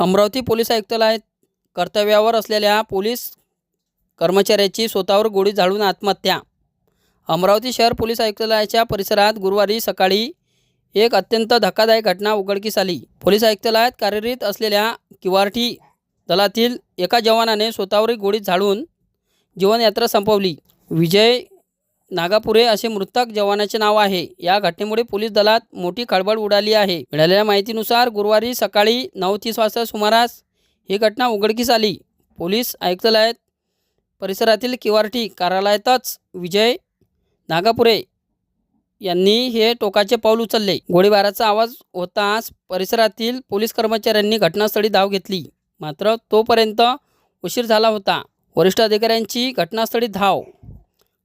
Amravati police आयुक्तालयात कर्तव्यावर असलेल्या पोलीस कर्मचाऱ्याची स्वतःवर गोळी झाडून आत्महत्या. अमरावती शहर पोलीस आयुक्तालयाच्या परिसरात गुरुवारी सकाळी एक अत्यंत धक्कादायक घटना उघडकीस आली. पोलीस आयुक्तालयात कार्यरत असलेल्या क्यूआरटी दलातील एका जवानाने स्वतःवर गोळी झाडून जीवनयात्रा संपवली. विजय नागापुरे असे मृतक जवानाचे नाव आहे. या घटनेमुळे पोलीस दलात मोठी खळबळ उडाली आहे. मिळालेल्या माहितीनुसार गुरुवारी सकाळी 9:30 वाजता सुमारास ही घटना उघडकीस आली. पोलीस आयुक्तालयात परिसरातील क्यूआरटी कार्यालयातच विजय नागापुरे यांनी हे टोकाचे पाऊल उचलले. गोळीबाराचा आवाज होताच परिसरातील पोलीस कर्मचाऱ्यांनी घटनास्थळी धाव घेतली. मात्र तोपर्यंत उशीर झाला होता. वरिष्ठ अधिकाऱ्यांची घटनास्थळी धाव.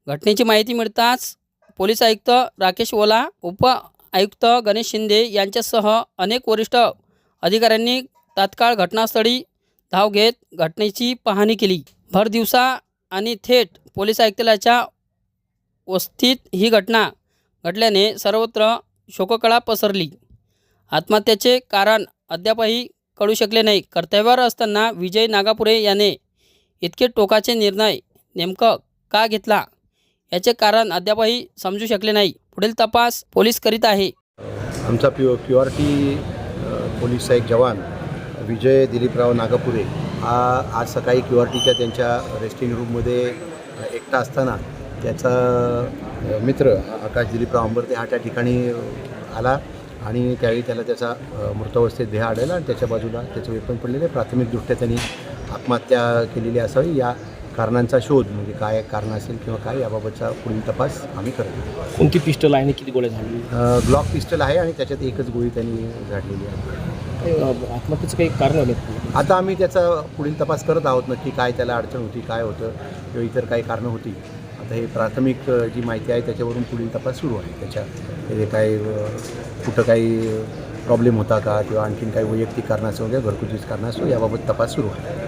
घटनेची माहिती मिळताच पोलीस आयुक्त राकेश ओला, उप आयुक्त गणेश शिंदे यांच्यासह अनेक वरिष्ठ अधिकाऱ्यांनी तात्काळ घटनास्थळी धाव घेत घटनेची पाहणी केली. भर दिवसा आणि थेट पोलीस आयुक्तालयाच्या वस्तीत ही घटना घडल्याने सर्वत्र शोककळा पसरली. आत्महत्येचे कारण अद्यापही कळू शकले नाही. कर्तव्यावर असताना विजय नागापुरे याने इतके टोकाचे निर्णय नेमकं का घेतला याचे कारण अद्यापही समजू शकले नाही. पुढील तपास पोलीस करीत आहे. आमचा क्यूआरटी पोलीसचा एक जवान विजय दिलीपराव नागापुरे हा आज सकाळी क्यूआरटीच्या त्यांच्या रेस्टिंग रूममध्ये एकटा असताना त्याचा मित्र आकाश दिलीपराव अंबरते हा त्या ठिकाणी आला आणि त्यावेळी त्याला त्याचा मृतावस्थेत देह आढळला आणि त्याच्या बाजूला त्याचं वेपन पडलेले. प्राथमिकदृष्ट्या त्यांनी आत्महत्या केलेली असावी. या कारणांचा शोध म्हणजे काय कारण असेल किंवा काय याबाबतचा पुढील तपास आम्ही करतो. कोणती पिस्टल आहे आणि किती गोळ्या झाली? ग्लॉक पिस्टल आहे आणि त्याच्यात एकच गोळी त्यांनी झाडलेली आहे. आत्महत्येचं काही कारण आलं? आता आम्ही त्याचा पुढील तपास करत आहोत. नक्की काय त्याला अडचण होती, काय होतं किंवा इतर काही कारणं होती. आता हे प्राथमिक जी माहिती आहे त्याच्यावरून पुढील तपास सुरू आहे. त्याच्या काय कुठं काही प्रॉब्लेम होता का किंवा आणखीन काही वैयक्तिक कारणासह वगैरे घरगुतीच कारणासह याबाबत तपास सुरू आहे.